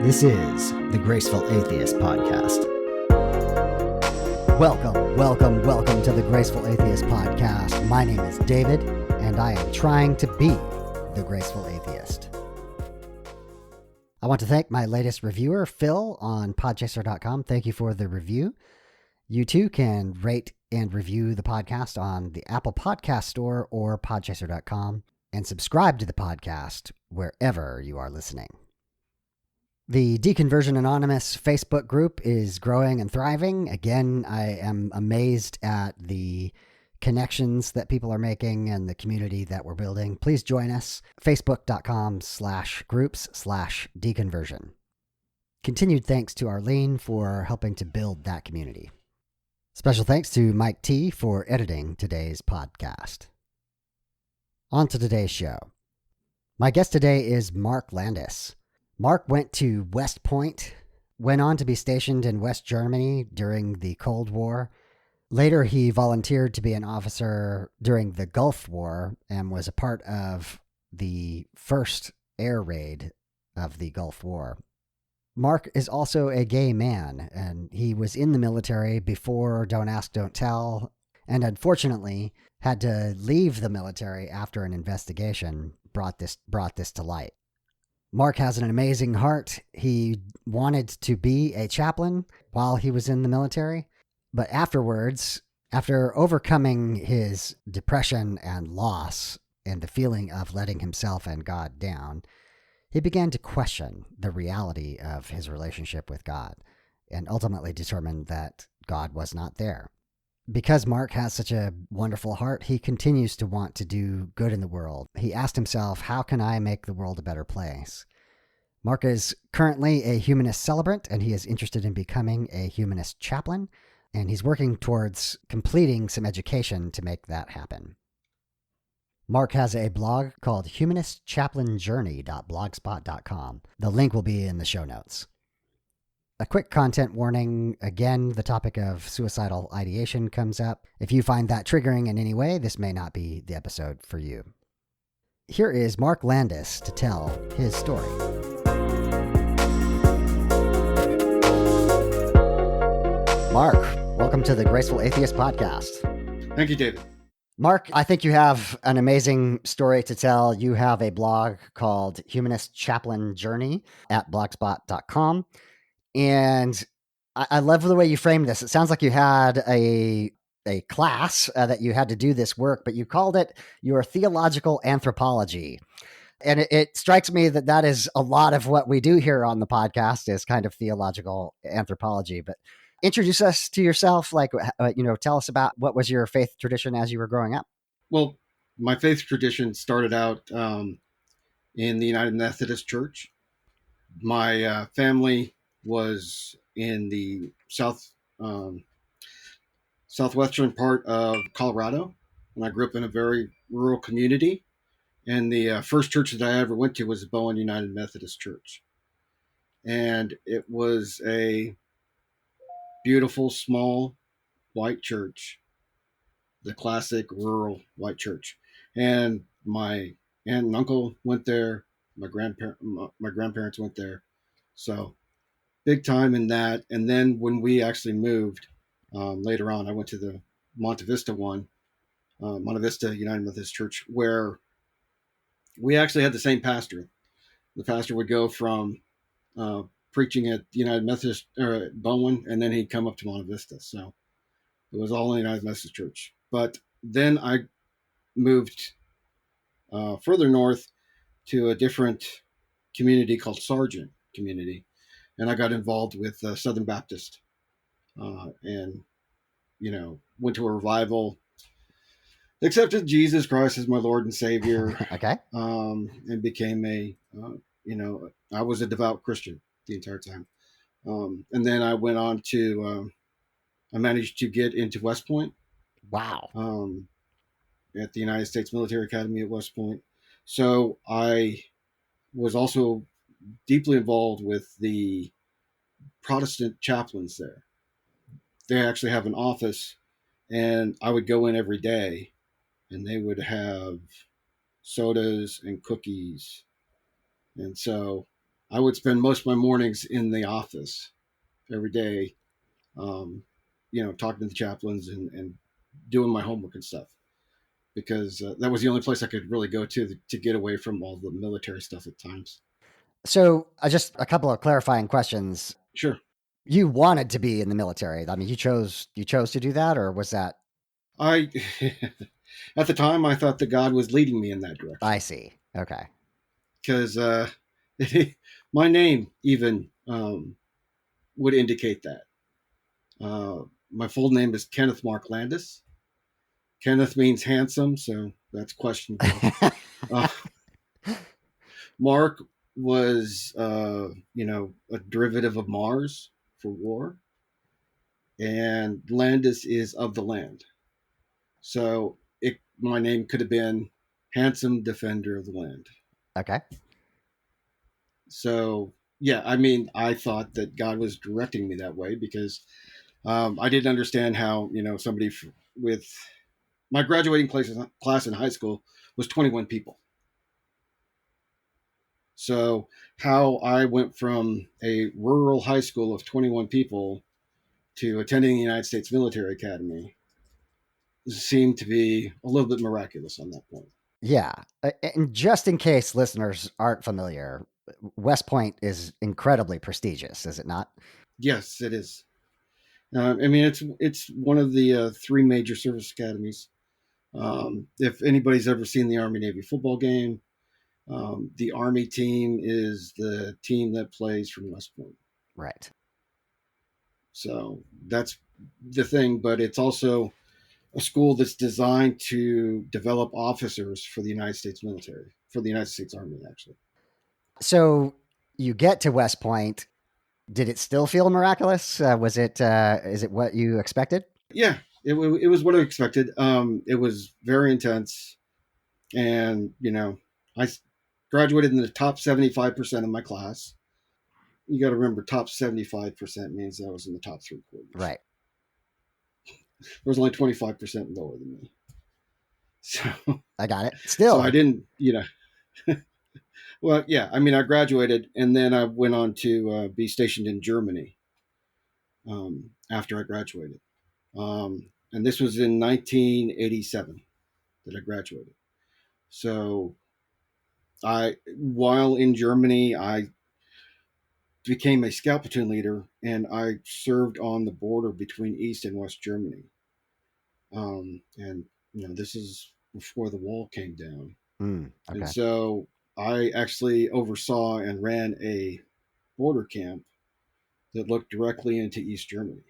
This is the Graceful Atheist Podcast. Welcome to the Graceful Atheist Podcast. My name is David, and I am trying to be the Graceful Atheist. I want to thank my latest reviewer, Phil, on podchaser.com. Thank you for the review. You too can rate and review the podcast on the Apple Podcast Store or podchaser.com, and subscribe to the podcast wherever you are listening. The Deconversion Anonymous Facebook group is growing and thriving. Again, I am amazed at the connections that people are making and the community that we're building. Please join us, facebook.com/groups/deconversion. Continued thanks to Arlene for helping to build that community. Special thanks to Mike T for editing today's podcast. On to today's show. My guest today is Mark Landis. Mark went to West Point, went on to be stationed in West Germany during the Cold War. Later, he volunteered to be an officer during the Gulf War and was a part of the first air raid of the Gulf War. Mark is also a gay man, and he was in the military before Don't Ask, Don't Tell, and unfortunately had to leave the military after an investigation brought this to light. Mark has an amazing heart. He wanted to be a chaplain while he was in the military, but afterwards, after overcoming his depression and loss and the feeling of letting himself and God down, he began to question the reality of his relationship with God and ultimately determined that God was not there. Because Mark has such a wonderful heart, he continues to want to do good in the world. He asked himself, how can I make the world a better place? Mark is currently a humanist celebrant, and he is interested in becoming a humanist chaplain, and he's working towards completing some education to make that happen. Mark has a blog called humanistchaplainjourney.blogspot.com. The link will be in the show notes. A quick content warning. Again, the topic of suicidal ideation comes up. If you find that triggering in any way, this may not be the episode for you. Here is Mark Landis to tell his story. Mark, welcome to the Graceful Atheist Podcast. Thank you, David. Mark, I think you have an amazing story to tell. You have a blog called Humanist Chaplain Journey at blogspot.com. And I love the way you framed this. It sounds like you had a class that you had to do this work, but you called it your theological anthropology. And it strikes me that that is a lot of what we do here on the podcast is kind of theological anthropology. But introduce us to yourself, tell us about what was your faith tradition as you were growing up. Well, my faith tradition started out in the United Methodist Church. My family was in the southwestern part of Colorado, and I grew up in a very rural community. And the first church that I ever went to was the Bowen United Methodist Church. And it was a beautiful, small, white church, the classic rural white church. And my aunt and uncle went there. My grandparents went there. So big time in that. And then when we actually moved later on, I went to the Monte Vista United Methodist Church, where we actually had the same pastor. The pastor would go from preaching at United Methodist or at Bowen, and then he'd come up to Monte Vista. So it was all in the United Methodist Church. But then I moved further north to a different community called Sargent Community, and I got involved with Southern Baptist, and went to a revival, accepted Jesus Christ as my Lord and Savior. Okay. And became I was a devout Christian the entire time. And then I went on to, I managed to get into West Point. Wow. At the United States Military Academy at West Point. So I was also deeply involved with the Protestant chaplains there. They actually have an office, and I would go in every day, and they would have sodas and cookies. And so I would spend most of my mornings in the office every day, um, talking to the chaplains and doing my homework and stuff because that was the only place I could really go to get away from all the military stuff at times. So, just a couple of clarifying questions. Sure. You wanted to be in the military. I mean, you chose to do that, or was that? I At the time I thought that God was leading me in that I direction see. Okay. because my name even would indicate that. My full name is Kenneth Mark Landis. Kenneth means handsome, so that's questionable. Uh, Mark was, a derivative of Mars for war, and Landis is of the land. So my name could have been Handsome Defender of the Land. Okay. So, yeah, I mean, I thought that God was directing me that way because I didn't understand how, somebody with my graduating class in high school was 21 people. So, how I went from a rural high school of 21 people to attending the United States Military Academy seemed to be a little bit miraculous on that point. Yeah. And just in case listeners aren't familiar, West Point is incredibly prestigious, is it not? Yes, it is. I mean, it's one of the three major service academies. If anybody's ever seen the Army Navy football game, the Army team is the team that plays from West Point. Right. So that's the thing, but it's also a school that's designed to develop officers for the United States military, for the United States Army, actually. So you get to West Point. Did it still feel miraculous? Was it? Is it what you expected? Yeah, it was what I expected. It was very intense, and I graduated in the top 75% of my class. You got to remember, top 75% means I was in the top three quarters. Right. There was only 25% lower than me. So, I got it. so I Still. didn't, well, yeah, I mean, I graduated and then I went on to be stationed in Germany after I graduated. And this was in 1987 that I graduated. So while in Germany, I became a scout platoon leader and I served on the border between East and West Germany. And this is before the wall came down. And Okay. so I actually oversaw and ran a border camp that looked directly into East Germany.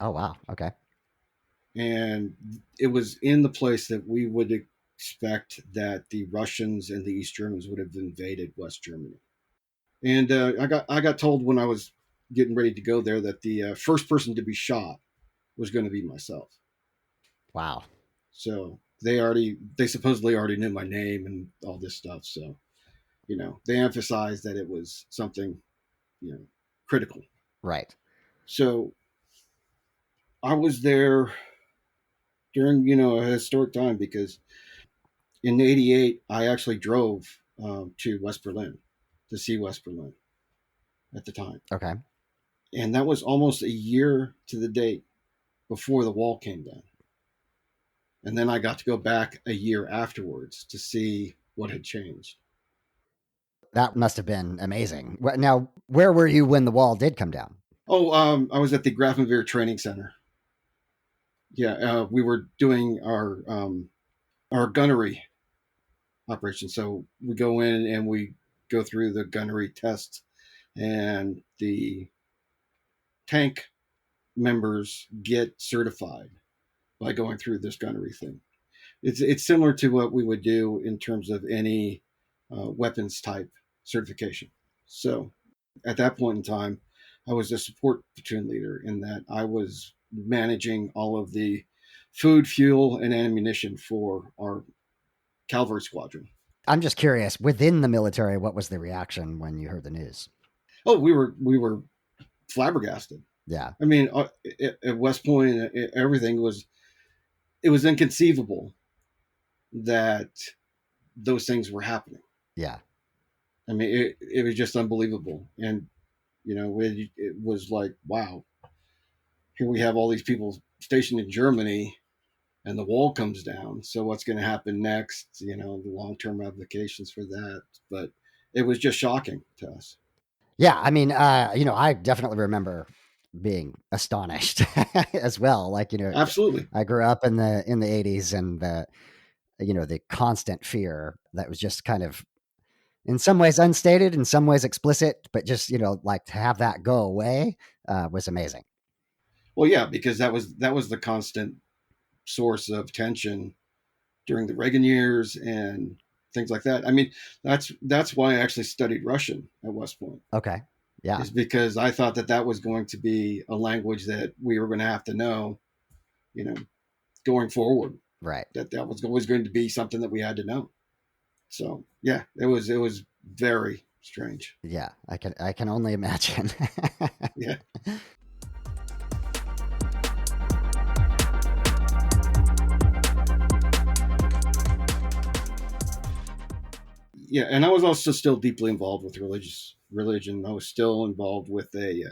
Oh wow. Okay. And it was in the place that we would expect that the Russians and the East Germans would have invaded West Germany. And I got told when I was getting ready to go there that the first person to be shot was going to be myself. Wow. So they supposedly already knew my name and all this stuff. So they emphasized that it was something critical. Right. So I was there during a historic time because in '88 I actually drove to West Berlin to see West Berlin at the time, Okay. and that was almost a year to the date before the wall came down. And then I got to go back a year afterwards to see what had changed. That must have been amazing. Now, where were you when the wall did come down? Oh, I was at the Grafenwehr Training Center. Yeah, we were doing our gunnery operation. So we go in and we go through the gunnery tests, and the tank members get certified by going through this gunnery thing. It's similar to what we would do in terms of any weapons type certification. So at that point in time, I was a support platoon leader in that I was managing all of the food, fuel, and ammunition for our cavalry squadron. I'm just curious. Within the military, what was the reaction when you heard the news? Oh, we were flabbergasted. Yeah. I mean, at West Point, everything was it was inconceivable that those things were happening. Yeah. I mean, it was just unbelievable. And, it was like, wow, here we have all these people stationed in Germany and the wall comes down. So what's going to happen next? The long-term applications for that. But it was just shocking to us. Yeah, I mean, I definitely remember being astonished as well. Like, Absolutely. I grew up in the 80s, and the constant fear that was just kind of in some ways unstated, in some ways explicit, but just, like to have that go away was amazing. Well, yeah, because that was the constant source of tension during the Reagan years and things like that. I mean, that's why I actually studied Russian at West Point, Okay. Yeah. is because I thought that was going to be a language that we were going to have to know, you know, going forward. Right. That was always going to be something that we had to know. So yeah, it was very strange. Yeah. I can only imagine. Yeah, yeah, and I was also still deeply involved with religion. I was still involved with a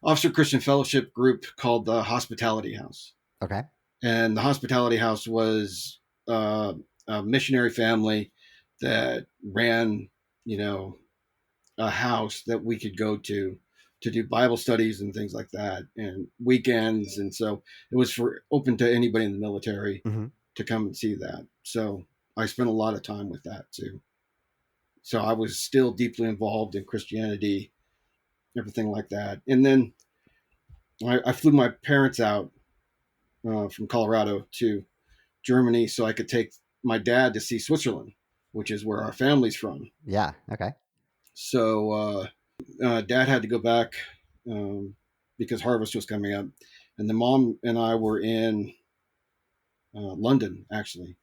officer Christian fellowship group called the Hospitality House. Okay. And the Hospitality House was a missionary family that ran, you know, a house that we could go to do Bible studies and things like that, and weekends. And so it was for open to anybody in the military Hmm. to come and see that. So I spent a lot of time with that too. So I was still deeply involved in Christianity, everything like that. And then I flew my parents out from Colorado to Germany so I could take my dad to see Switzerland, which is where our family's from. Yeah. Okay. So dad had to go back because harvest was coming up, and the mom and I were in London actually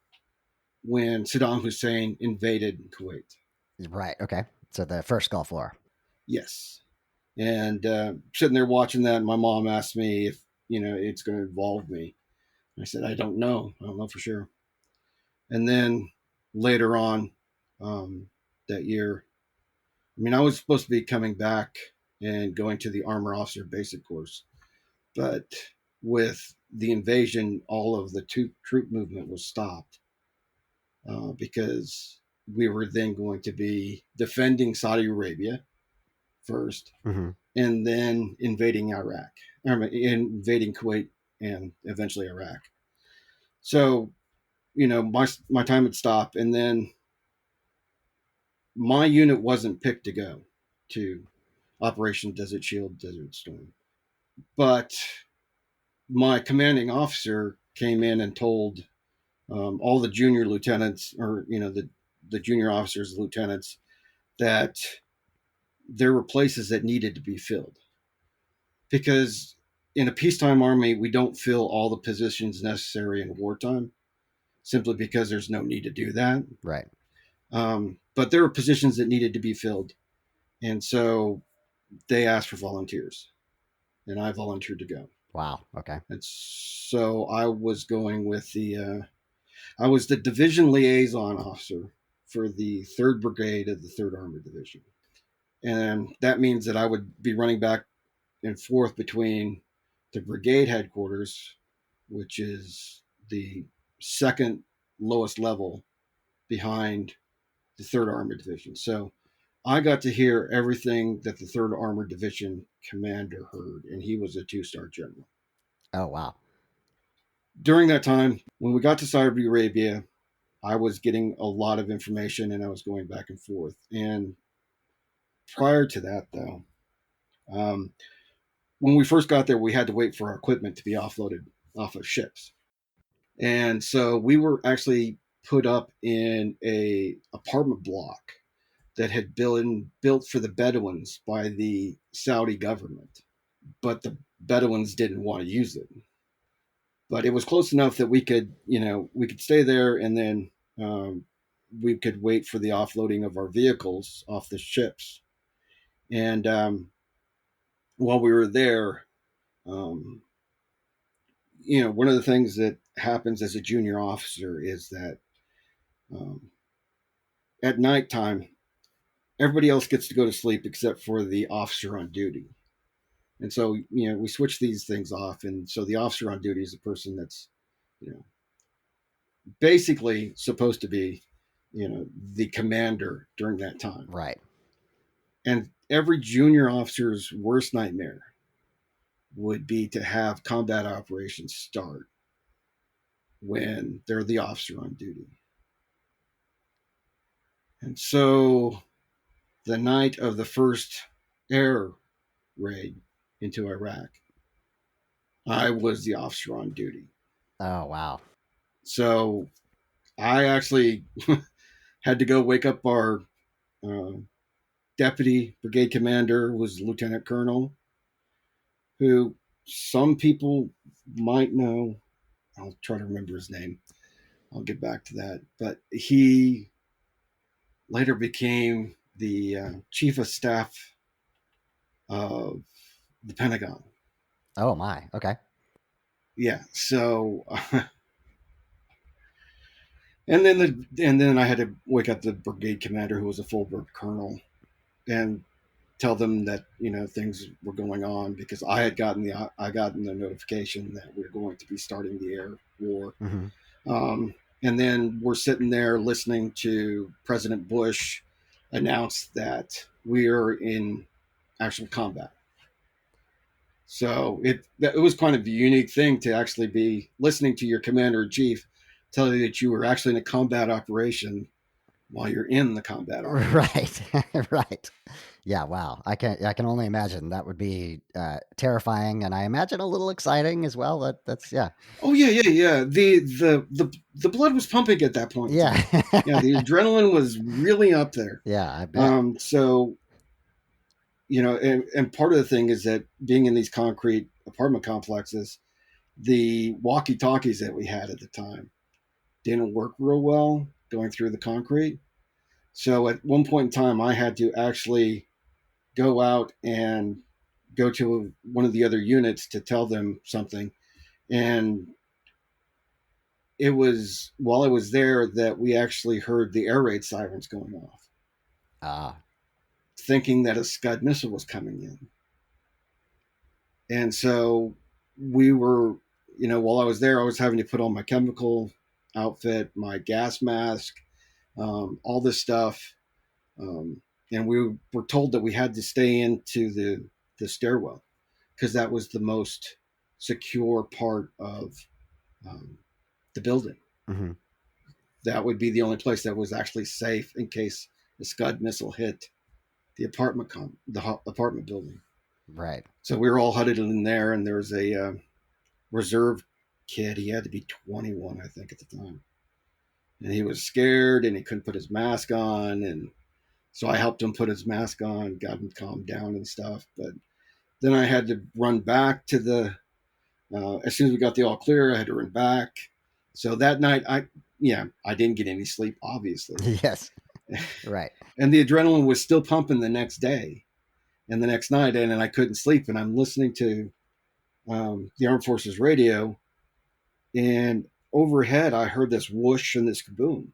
when Saddam Hussein invaded Kuwait. Right. Okay. So the first Gulf War. Yes, and sitting there watching that, my mom asked me if it's going to involve me. I said I don't know. I don't know for sure. And then later on that year, I mean, I was supposed to be coming back and going to the armor officer basic course, but with the invasion, all of the troop movement was stopped because we were then going to be defending Saudi Arabia first, Hmm. and then invading Iraq, invading Kuwait, and eventually Iraq. So my time would stop, and then my unit wasn't picked to go to Operation Desert Shield, Desert Storm, but my commanding officer came in and told all the junior lieutenants, or the junior officers, lieutenants, that there were places that needed to be filled because in a peacetime army we don't fill all the positions necessary in wartime simply because there's no need to do that. Right. But there were positions that needed to be filled, and so they asked for volunteers, and I volunteered to go. Wow. Okay. And so I was going with I was the division liaison officer for the 3rd Brigade of the 3rd Armored Division. And that means that I would be running back and forth between the brigade headquarters, which is the second lowest level behind the 3rd Armored Division. So I got to hear everything that the 3rd Armored Division commander heard, and he was a 2-star general. Oh, wow. During that time, when we got to Saudi Arabia, I was getting a lot of information and I was going back and forth. And prior to that, though, um, when we first got there, we had to wait for our equipment to be offloaded off of ships. And so we were actually put up in a apartment block that had been built for the Bedouins by the Saudi government, but the Bedouins didn't want to use it. But it was close enough that we could stay there, and then we could wait for the offloading of our vehicles off the ships. And while we were there, um, one of the things that happens as a junior officer is that um, at nighttime, everybody else gets to go to sleep except for the officer on duty. And so, we switch these things off. And so the officer on duty is the person that's, you know, basically supposed to be, the commander during that time. Right. And every junior officer's worst nightmare would be to have combat operations start when they're the officer on duty. And so the night of the first air raid into Iraq, I was the officer on duty. Oh, wow. So I actually had to go wake up our deputy brigade commander, was Lieutenant Colonel, who some people might know. I'll try to remember his name. I'll get back to that. But he later became the chief of staff of the Pentagon. Oh, my. Okay. Yeah. So, and then I had to wake up the brigade commander, who was a full bird colonel, and tell them that things were going on, because I had gotten the notification that we we're going to be starting the air war. Mm-hmm. And then we're sitting there listening to President Bush announce that we are in actual combat. So it was kind of a unique thing to actually be listening to your commander in chief tell you that you were actually in a combat operation while you're in the combat operation. Right. Right. Yeah. Wow. I can only imagine that would be terrifying, and I imagine a little exciting as well. That's yeah. Oh yeah. The blood was pumping at that point. Yeah. Yeah. The adrenaline was really up there. Yeah, I bet. So, and part of the thing is that being in these concrete apartment complexes, the walkie-talkies that we had at the time didn't work real well going through the concrete. So at one point in time, I had to actually go out and go to one of the other units to tell them something. And it was while I was there that we actually heard the air raid sirens going off, thinking that a Scud missile was coming in. And so we were, while I was there, I was having to put on my chemical outfit, my gas mask, all this stuff. And we were told that we had to stay into the stairwell because that was the most secure part of the building. Mm-hmm. That would be the only place that was actually safe in case the Scud missile hit the apartment building. Right. So we were all huddled in there, and there was a reserve kid. He had to be 21, I think, at the time. And he was scared, and he couldn't put his mask on. And so I helped him put his mask on, got him calmed down and stuff. But then I had to run back to as soon as we got the all clear, I had to run back. So that night, I didn't get any sleep, obviously. Yes. Right. And the adrenaline was still pumping the next day and the next night, and I couldn't sleep. And I'm listening to the Armed Forces radio, and overhead I heard this whoosh and this kaboom.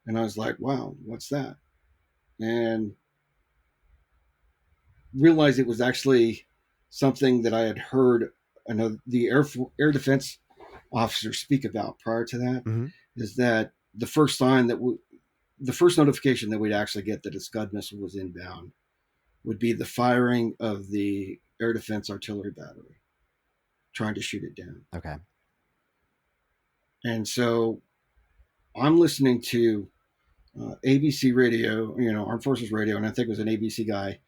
And I was like, wow, what's that? And realized it was actually something that I had heard the air defense officers speak about prior to that. Mm-hmm. Is that the first sign that the first notification that we'd actually get that a Scud missile was inbound would be the firing of the air defense artillery battery trying to shoot it down. Okay. And so I'm listening to ABC radio, Armed Forces radio, and I think it was an ABC guy,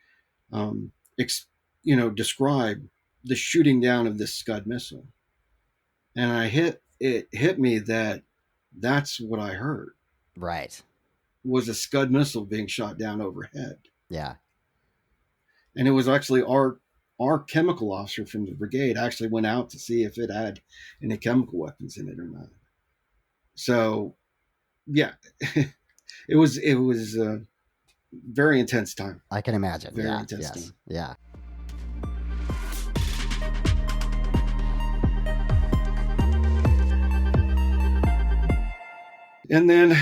describe the shooting down of this Scud missile. And it hit me that that's what I heard. Right. Was a Scud missile being shot down overhead. Yeah. And it was actually our chemical officer from the brigade actually went out to see if it had any chemical weapons in it or not. So, yeah, it was a very intense time. I can imagine. Very yeah. intense Yes. time. Yeah. And then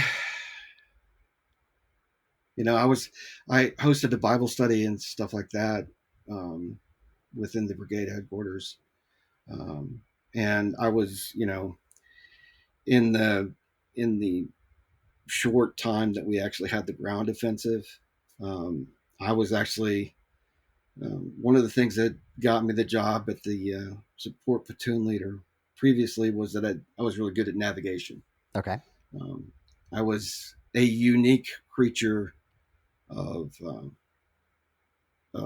I hosted a Bible study and stuff like that um, within the brigade headquarters, um, and I was, in the short time that we actually had the ground offensive, um, I was actually one of the things that got me the job at the support platoon leader previously was that I was really good at navigation. Okay. Um, I was a unique creature of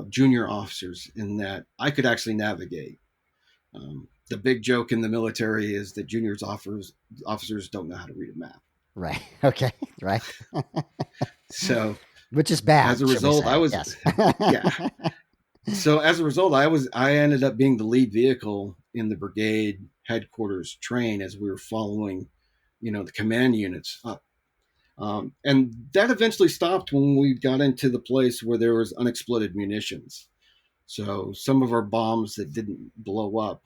junior officers in that I could actually navigate. The big joke in the military is that officers don't know how to read a map. Right. Okay. Right. So Which is as bad, a should we result, I say? was Yes. yeah. So as a result, I ended up being the lead vehicle in the brigade headquarters train as we were following, the command units up. And that eventually stopped when we got into the place where there was unexploded munitions. So some of our bombs that didn't blow up.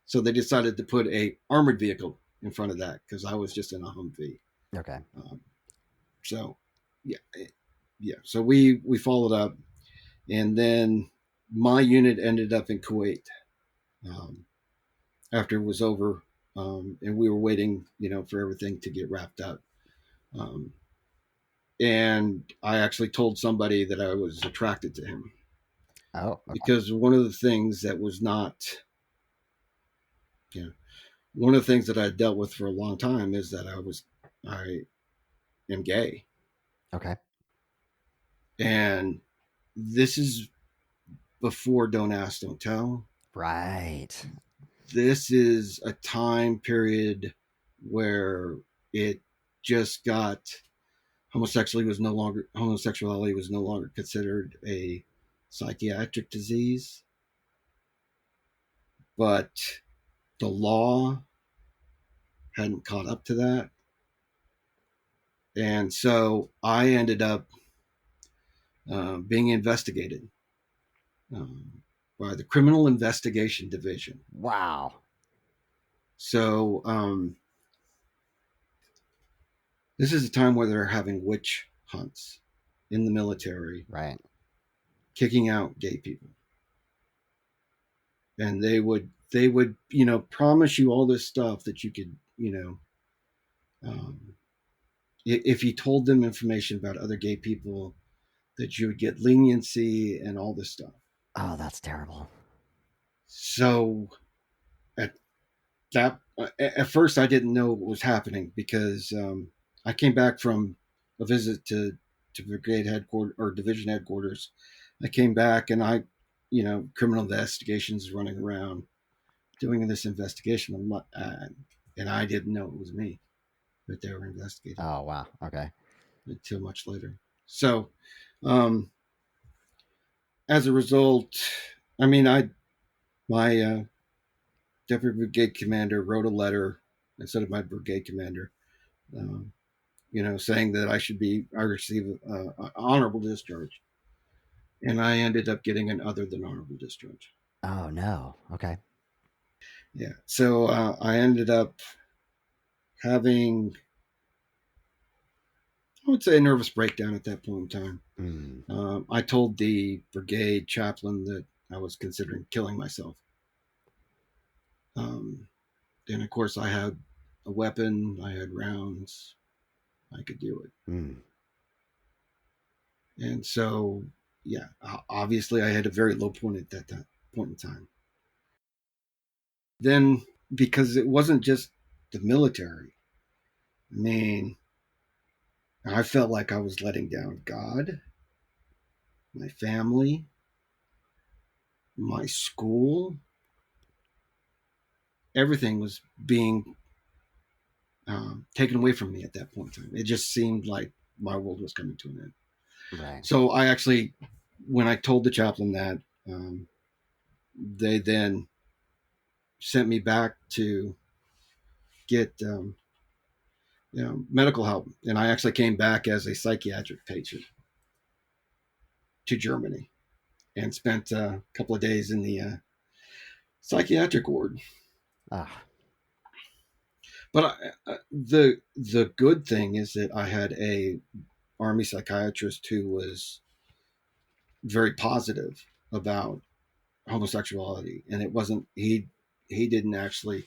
So they decided to put a armored vehicle in front of that because I was just in a Humvee. Okay. Um, so yeah, yeah. So we followed up, and then my unit ended up in Kuwait um, after it was over, and we were waiting, for everything to get wrapped up. Um, and I actually told somebody that I was attracted to him Oh, okay. because one of the things that was not, one of the things that I dealt with for a long time is that I am gay, Okay. and this is before Don't Ask, Don't Tell. Right. This is a time period where it just got homosexuality was no longer considered a psychiatric disease, but the law hadn't caught up to that. And so I ended up being investigated by the Criminal Investigation Division. Wow. So this is a time where they're having witch hunts in the military, Right. kicking out gay people. And they would promise you all this stuff that you could um, if you told them information about other gay people that you would get leniency and all this stuff. Oh, that's terrible. So at at first I didn't know what was happening because I came back from a visit to brigade headquarters or division headquarters. I came back and criminal investigations running around doing this investigation. And I didn't know it was me that they were investigating Oh, wow. Okay. until much later. So, um, as a result, I mean, my deputy brigade commander wrote a letter instead of my brigade commander, um, saying that I receive honorable discharge, and I ended up getting an other than honorable discharge. Oh, no. Okay. Yeah, so I ended up having, I would say, a nervous breakdown at that point in time. Mm. I told the brigade chaplain that I was considering killing myself. And of course, I had a weapon, I had rounds, I could do it. Mm. And so, yeah, obviously, I had a very low point at that point in time. Then, because it wasn't just the military, I mean, I felt like I was letting down God, my family, my school. Everything was being taken away from me at that point in time. It just seemed like my world was coming to an end. Right. So I actually, when I told the chaplain that, um, they then sent me back to get medical help, and I actually came back as a psychiatric patient to Germany and spent a couple of days in the psychiatric ward. Ah. But the good thing is that I had a army psychiatrist who was very positive about homosexuality, and it wasn't he didn't actually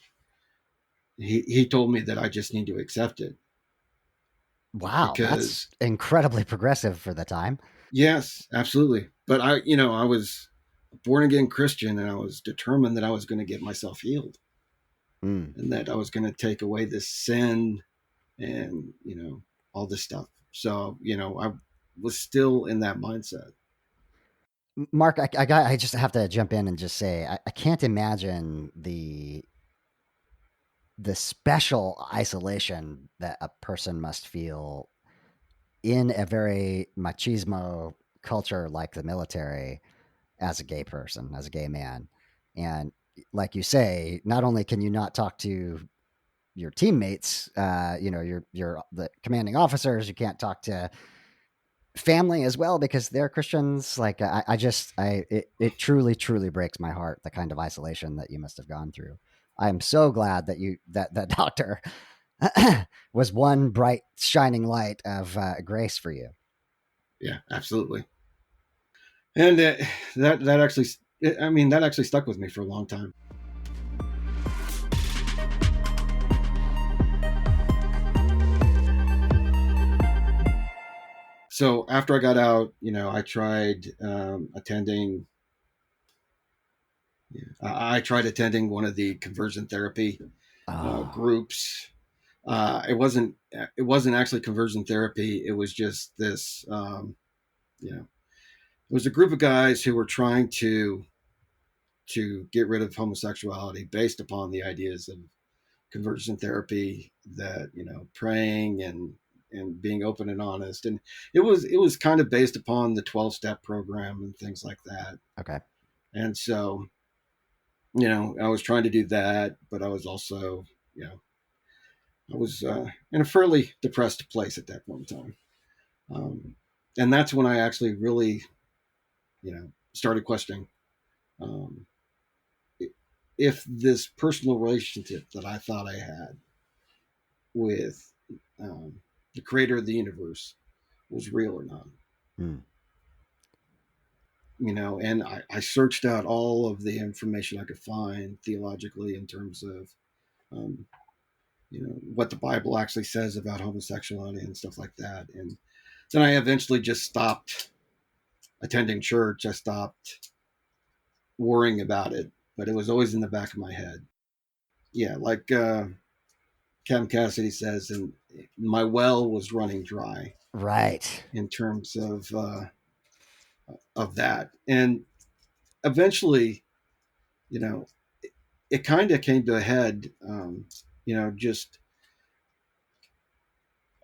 he told me that I just need to accept it Wow, that's because incredibly progressive for the time. yes, absolutely. But I was a born again Christian, and I was determined that I was going to get myself healed, Mm. and that I was going to take away this sin and all this stuff. So I was still in that mindset. Mark, I just have to jump in and just say I can't imagine the special isolation that a person must feel in a very machismo culture like the military as a gay person, as a gay man. And like you say, not only can you not talk to your teammates, your the commanding officers, you can't talk to family as well because they're Christians. Like it truly, truly breaks my heart the kind of isolation that you must have gone through. I am so glad that doctor was one bright shining light of grace for you. Yeah, absolutely. And that actually, I mean, that actually stuck with me for a long time. So after I got out, I tried attending. Yeah, I tried attending one of the conversion therapy Oh, groups. It wasn't actually conversion therapy. It was just this. It was a group of guys who were trying to get rid of homosexuality based upon the ideas of conversion therapy, that praying and being open and honest, and it was kind of based upon the 12-step program and things like that. okay. And so I was trying to do that, but I was also you know I was in a fairly depressed place at that point in time. And that's when I actually really started questioning, um, if this personal relationship that I thought I had with the creator of the universe was real or not. Hmm. And I searched out all of the information I could find theologically in terms of um, what the Bible actually says about homosexuality and stuff like that. And then I eventually just stopped attending church. I stopped worrying about it, but it was always in the back of my head. Yeah, like Cam Cassidy says, and my well was running dry Right. in terms of that. And eventually, you know, it kind of came to a head. Just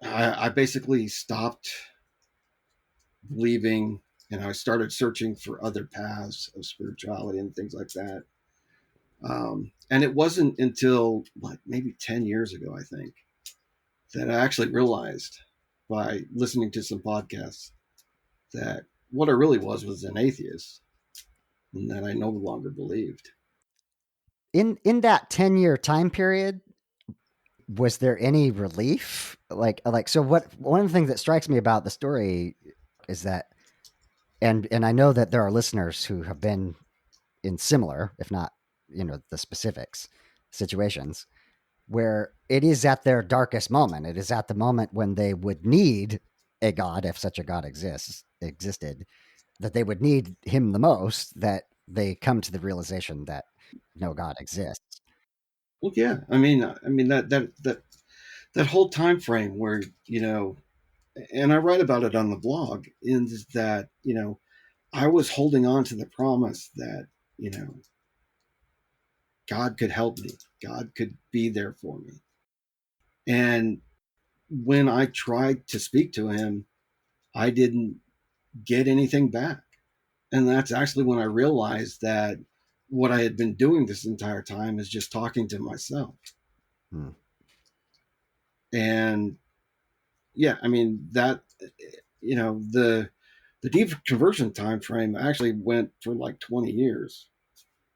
I basically stopped believing, and I started searching for other paths of spirituality and things like that. And it wasn't until like maybe 10 years ago, I think, that I actually realized by listening to some podcasts that what I really was an atheist, and that I no longer believed. In that 10-year time period, was there any relief? Like so what one of the things that strikes me about the story is that and I know that there are listeners who have been in similar, if not, the specifics situations where it is at their darkest moment. It is at the moment when they would need a god, if such a god existed, that they would need him the most, that they come to the realization that no god exists. Well, yeah, I mean that whole time frame where and I write about it on the blog, is that I was holding on to the promise that you know God could help me, God could be there for me, and when I tried to speak to him, I didn't get anything back. And that's actually when I realized that what I had been doing this entire time is just talking to myself. Hmm. And yeah, I mean that the deep conversion time frame actually went for like 20 years,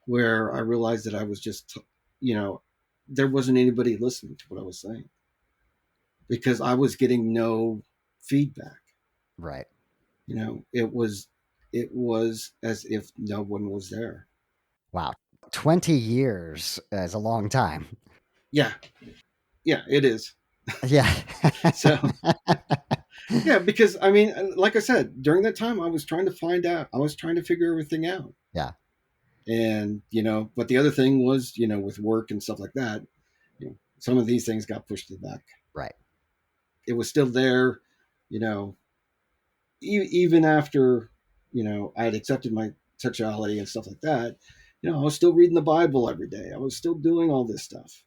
where I realized that I was just you know there wasn't anybody listening to what I was saying because I was getting no feedback. Right. It was as if no one was there. Wow. 20 years is a long time. Yeah, yeah, it is. Yeah. So yeah, because I mean, like I said, during that time, I was trying to find out. I was trying to figure everything out. Yeah. And but the other thing was, with work and stuff like that, some of these things got pushed to the back. Right. It was still there, you know, even after I had accepted my sexuality and stuff like that. I was still reading the Bible every day. I was still doing all this stuff,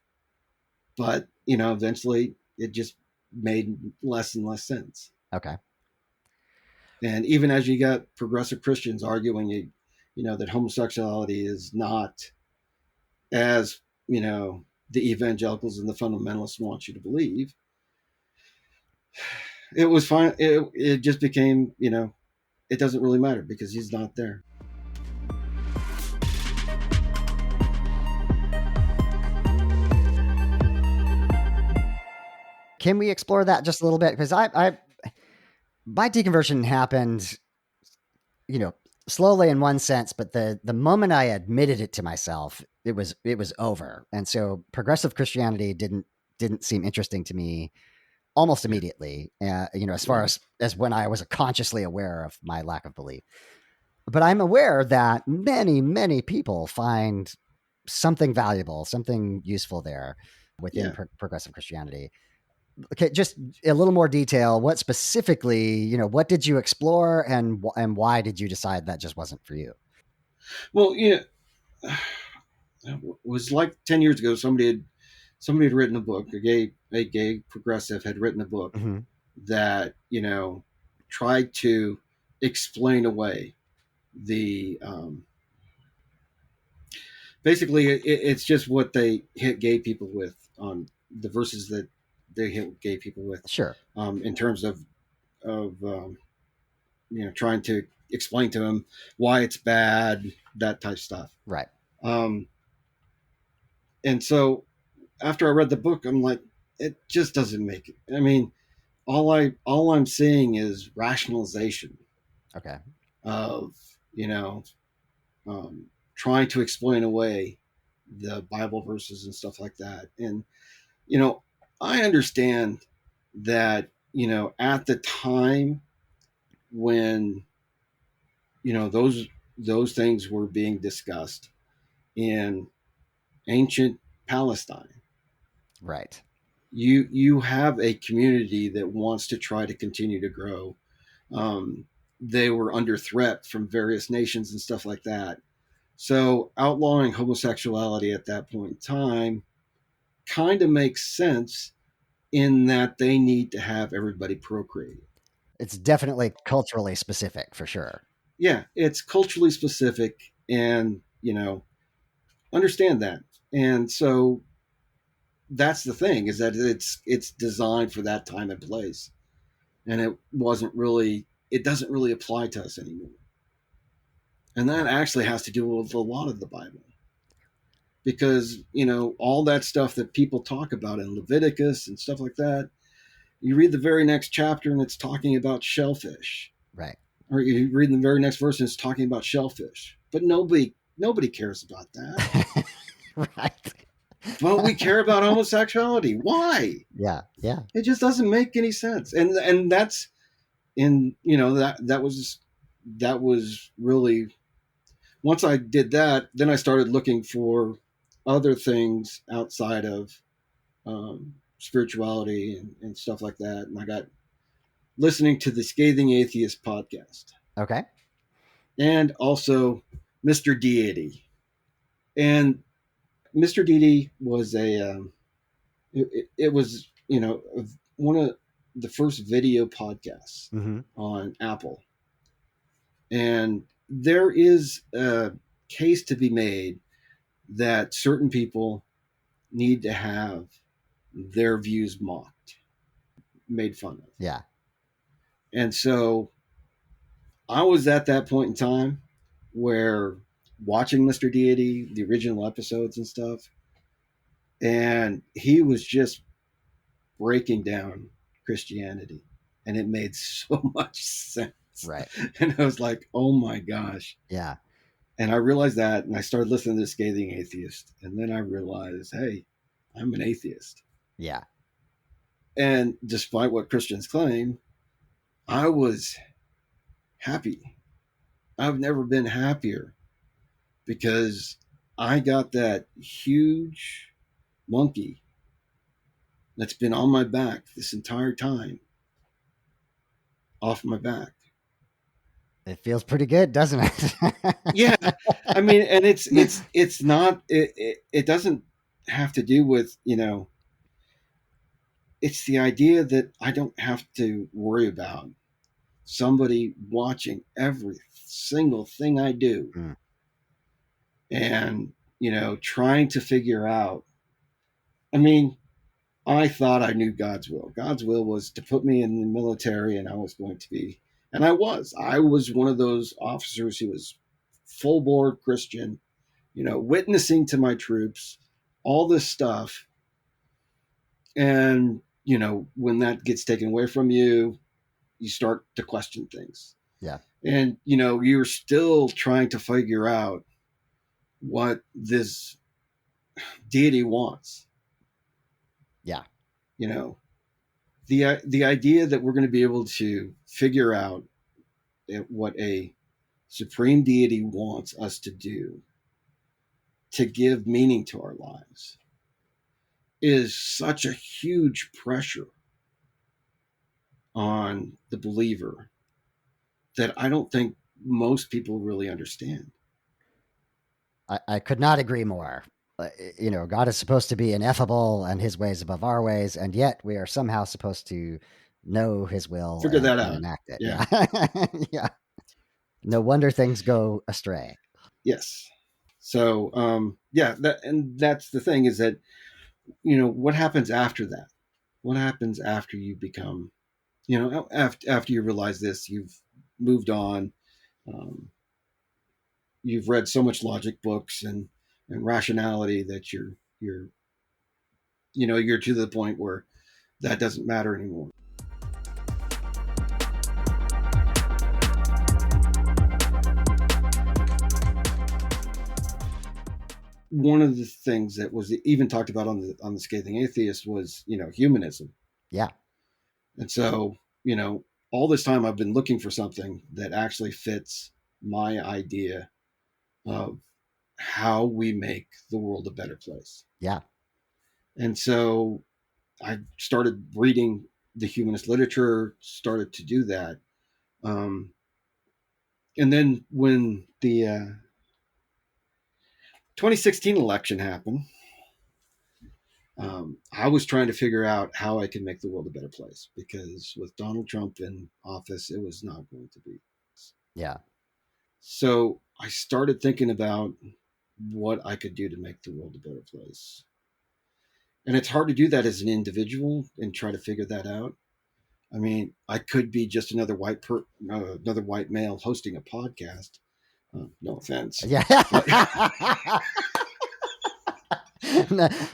but eventually it just made less and less sense. Okay. And even as you got progressive Christians arguing, that homosexuality is not as the evangelicals and the fundamentalists want you to believe, it was fine. It just became, it doesn't really matter because he's not there. Can we explore that just a little bit? Because my deconversion happened, you know, slowly in one sense, but the moment I admitted it to myself, it was over. And so progressive Christianity didn't seem interesting to me almost Yeah, immediately. As far yeah, as when I was consciously aware of my lack of belief. But I'm aware that many people find something valuable, something useful there within yeah. progressive Christianity. Okay, just a little more detail. What specifically, what did you explore, and why did you decide that just wasn't for you? Well, it was like 10 years ago. Somebody had written a book. A gay progressive had written a book Mm-hmm. that tried to explain away the basically it's just what they hit gay people with on the verses that they hit gay people with, Sure. in terms of trying to explain to them why it's bad, that type of stuff. Right. um, and so after I read the book, I'm like, it just doesn't make it. I mean, all I'm seeing is rationalization Okay. of you know um, trying to explain away the Bible verses and stuff like that. And you know, I understand that, at the time when, those things were being discussed in ancient Palestine, Right. you have a community that wants to try to continue to grow. They were under threat from various nations and stuff like that. So outlawing homosexuality at that point in time kind of makes sense in that they need to have everybody procreate. It's definitely culturally specific for sure. Yeah, it's culturally specific, and understand that. And so that's the thing, is that it's designed for that time and place, and it doesn't really apply to us anymore. And that Right. actually has to do with a lot of the Bible, because all that stuff that people talk about in Leviticus and stuff like that, you read the very next chapter and it's talking about shellfish, Right. or you read the very next verse and it's talking about shellfish, but nobody cares about that. Right. But we care about homosexuality. Why? Yeah. Yeah. It just doesn't make any sense. And that's in that was really, once I did that, then I started looking for other things outside of spirituality and stuff like that. And I got listening to the Scathing Atheist podcast, Okay. and also Mr. Deity. And Mr. Deity was it was one of the first video podcasts Mm-hmm. on Apple. And there is a case to be made that certain people need to have their views mocked, made fun of. Yeah. And so I was at that point in time where watching Mr. Deity, the original episodes and stuff, and he was just breaking down Christianity. and it made so much sense. Right. And I was like, oh my gosh. Yeah. And I realized that, and I started listening to Scathing Atheist. And then I realized, hey, I'm an atheist. Yeah. And despite what Christians claim, I was happy. I've never been happier because I got that huge monkey that's been on my back this entire time off my back. It feels pretty good, doesn't it? Yeah. I mean, and it's not, it doesn't have to do with, it's the idea that I don't have to worry about somebody watching every single thing I do Mm. and, trying to figure out. I mean, I thought I knew God's will. God's will was to put me in the military, and I was going to be, and I was. I was one of those officers who was full board Christian, witnessing to my troops, all this stuff. And, when that gets taken away from you, you start to question things. Yeah. And, you're still trying to figure out what this deity wants. Yeah. The idea that we're going to be able to figure out what a supreme deity wants us to do to give meaning to our lives is such a huge pressure on the believer that I don't think most people really understand. I could not agree more. God is supposed to be ineffable and his ways above our ways, and yet we are somehow supposed to know his will Figure that and out. enact it. Yeah. Yeah. No wonder things go astray. Yes. So, that's the thing is that, what happens after that? What happens after you become, after you realize this, you've moved on, you've read so much logic books and rationality that you're to the point where that doesn't matter anymore. One of the things that was even talked about on the Scathing Atheist was, humanism. Yeah. And so, all this time I've been looking for something that actually fits my idea of how we make the world a better place. Yeah. And so I started reading the humanist literature, started to do that. And then when the 2016 election happened, I was trying to figure out how I could make the world a better place because with Donald Trump in office, it was not going to be. Yeah. So I started thinking about what I could do to make the world a better place. And it's hard to do that as an individual and try to figure that out. I mean, I could be just another another white male hosting a podcast. No offense. Yeah.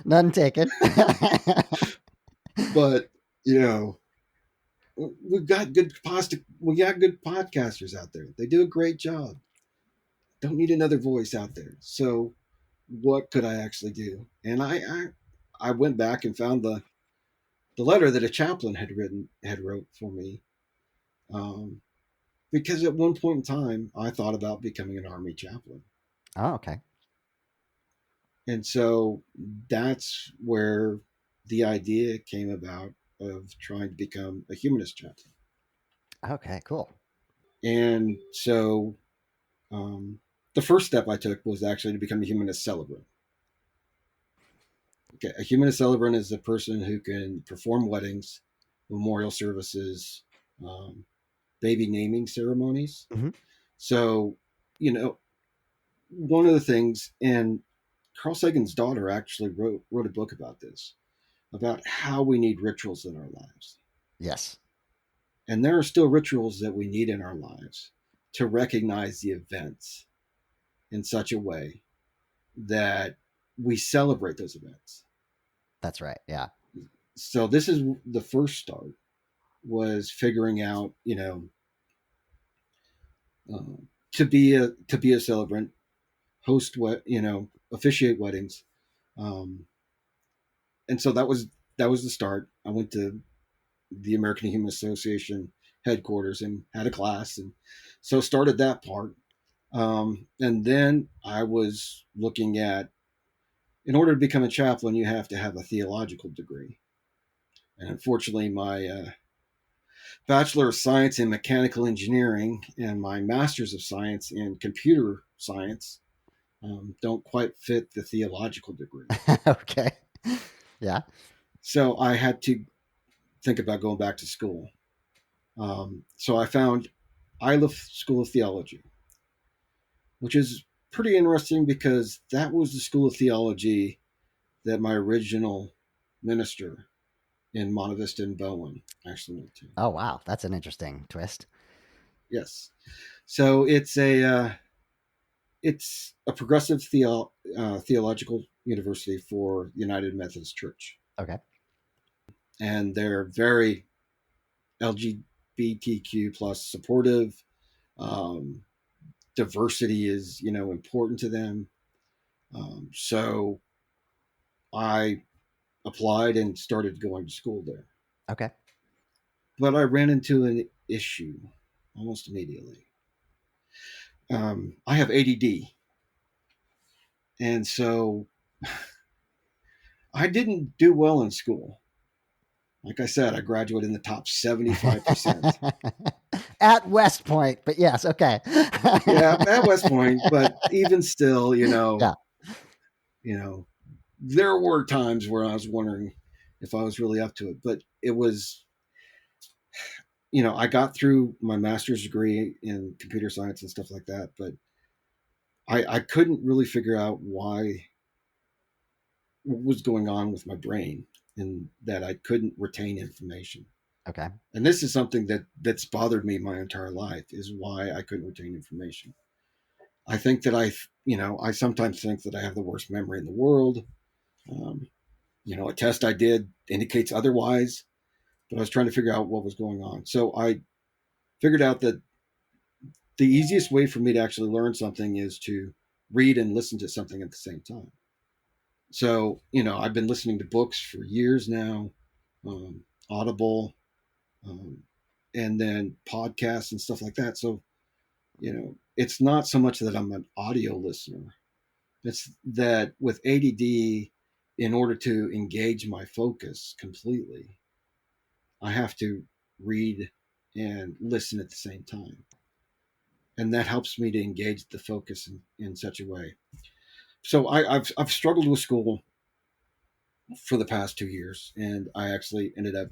None taken. But we got good podcasters out there. They do a great job. Don't need another voice out there. So, what could I actually do? And I went back and found the letter that a chaplain had wrote for me, because at one point in time I thought about becoming an Army chaplain. Oh, okay. And so that's where the idea came about of trying to become a humanist chaplain. Okay, cool. And so the first step I took was actually to become a humanist celebrant. Okay, a humanist celebrant is a person who can perform weddings, memorial services, baby naming ceremonies. Mm-hmm. So, one of the things, and Carl Sagan's daughter actually wrote a book about this, about how we need rituals in our lives. Yes. And there are still rituals that we need in our lives to recognize the events in such a way that we celebrate those events. That's right. Yeah. So this is the first start, was figuring out, uh, to be a celebrant, host officiate weddings, um, and so that was the start. I went to the American Human Association headquarters and had a class, and so started that part. And then I was looking at, in order to become a chaplain, you have to have a theological degree. And unfortunately, my Bachelor of Science in Mechanical Engineering and my Master's of Science in Computer Science don't quite fit the theological degree. Okay. Yeah. So I had to think about going back to school. So I found Isla School of Theology, which is pretty interesting because that was the school of theology that my original minister in Monte Vista and Bowen actually went to. Oh, wow. That's an interesting twist. Yes. So it's a progressive theological university for the United Methodist Church, Okay. and they're very LGBTQ plus supportive. Um, Diversity is important to them. So I applied and started going to school there, Okay. but I ran into an issue almost immediately. I have ADD, and so I didn't do well in school. Like I said, I graduated in the top 75%. At West Point, but yes, okay. Yeah, at West Point, but even still, Yeah. you know, there were times where I was wondering if I was really up to it. But it was, I got through my master's degree in computer science and stuff like that, but I couldn't really figure out what was going on with my brain, and that I couldn't retain information. Okay. And this is something that's bothered me my entire life, is why I couldn't retain information. I think that I sometimes think that I have the worst memory in the world. Um, a test I did indicates otherwise, but I was trying to figure out what was going on. So I figured out that the easiest way for me to actually learn something is to read and listen to something at the same time. So, I've been listening to books for years now, Audible, um, and then podcasts and stuff like that. So, it's not so much that I'm an audio listener. It's that with ADD, in order to engage my focus completely, I have to read and listen at the same time. And that helps me to engage the focus in such a way. So I've struggled with school for the past 2 years, and I actually ended up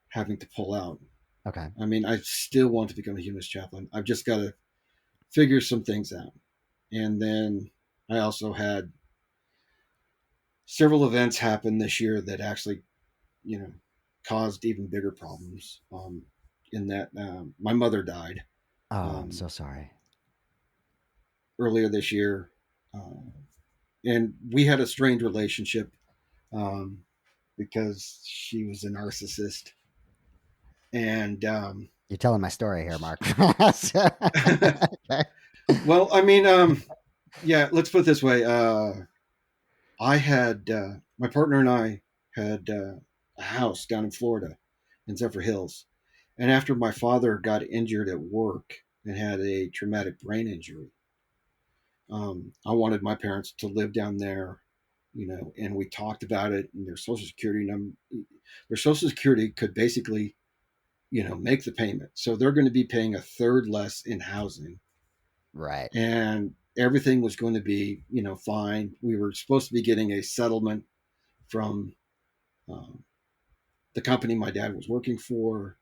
having to pull out. Okay. I mean, I still want to become a humanist chaplain. I've just got to figure some things out. And then I also had several events happen this year that actually, you know, caused even bigger problems. In that my mother died Oh, I'm um, so sorry. earlier this year, uh, and we had a strained relationship um, because she was a narcissist, and You're telling my story here, Mark. So- okay. well, I mean, yeah, let's put it this way. I had my partner and I had a house down in Florida, in Zephyr Hills, and after my father got injured at work and had a traumatic brain injury, I wanted my parents to live down there, and we talked about it. And their Social Security could basically, make the payment, so they're going to be paying a third less in housing, Right. and everything was going to be, fine. We were supposed to be getting a settlement from um, the company my dad was working for.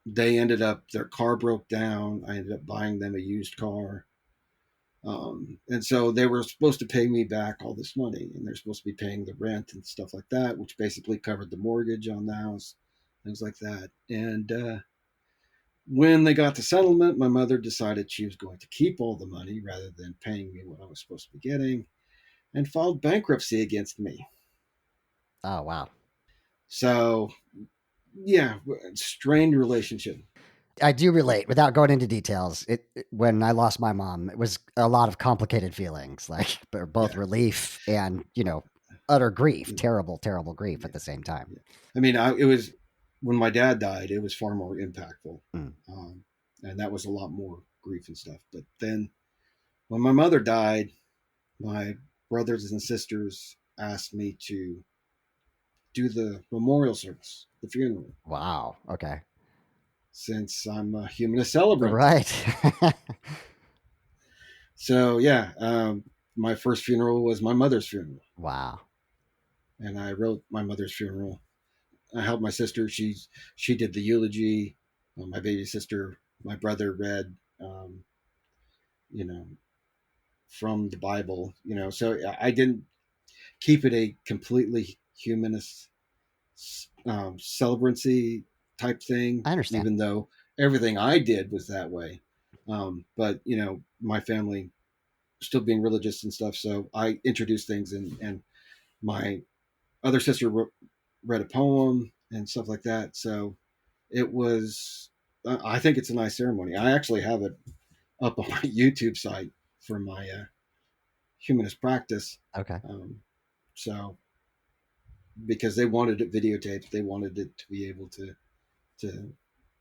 Their car broke down. I ended up buying them a used car. And so they were supposed to pay me back all this money, and they're supposed to be paying the rent and stuff like that, which basically covered the mortgage on the house, things like that. And when they got the settlement, my mother decided she was going to keep all the money rather than paying me what I was supposed to be getting, and filed bankruptcy against me. Oh, wow. So Yeah, strained relationship. I do relate without going into details. When I lost my mom, it was a lot of complicated feelings, like both Yeah, relief and, utter grief, yeah, terrible, terrible grief yeah, at the same time. yeah. I mean, it was when my dad died. It was far more impactful, Mm. um, and that was a lot more grief and stuff. But then when my mother died, my brothers and sisters asked me to do the memorial service, the funeral, Wow. Okay. since I'm a humanist celebrant. Right. So yeah, my first funeral was my mother's funeral, Wow. and I wrote my mother's funeral. I helped my sister. She did the eulogy. My baby sister, my brother read, um, you know, from the Bible. So I didn't keep it a completely humanist celebrancy type thing, I understand. even though everything I did was that way. But my family still being religious and stuff, so I introduced things, and my other sister read a poem and stuff like that. So it was. I think it's a nice ceremony. I actually have it up on my YouTube site for my humanist practice. Okay. Um, so because they wanted it videotaped, they wanted it to be able to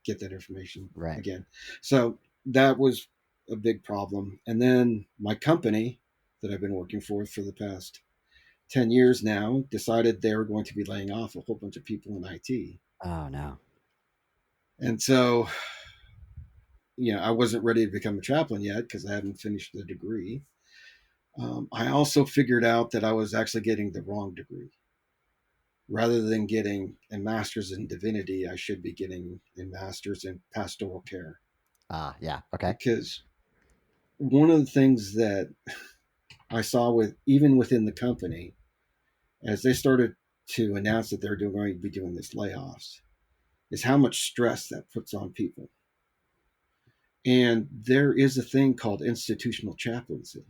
get that information Right. again. So that was a big problem. And then my company that I've been working for the past 10 years now decided they were going to be laying off a whole bunch of people in IT. Oh, no. And so, I wasn't ready to become a chaplain yet because I hadn't finished the degree. I also figured out that I was actually getting the wrong degree. Rather than getting a master's in divinity, I should be getting a master's in pastoral care. Ah, yeah. Okay. Because one of the things that I saw with even within the company, as they started to announce that they're going to be doing this layoffs, is how much stress that puts on people. And there is a thing called institutional chaplaincy,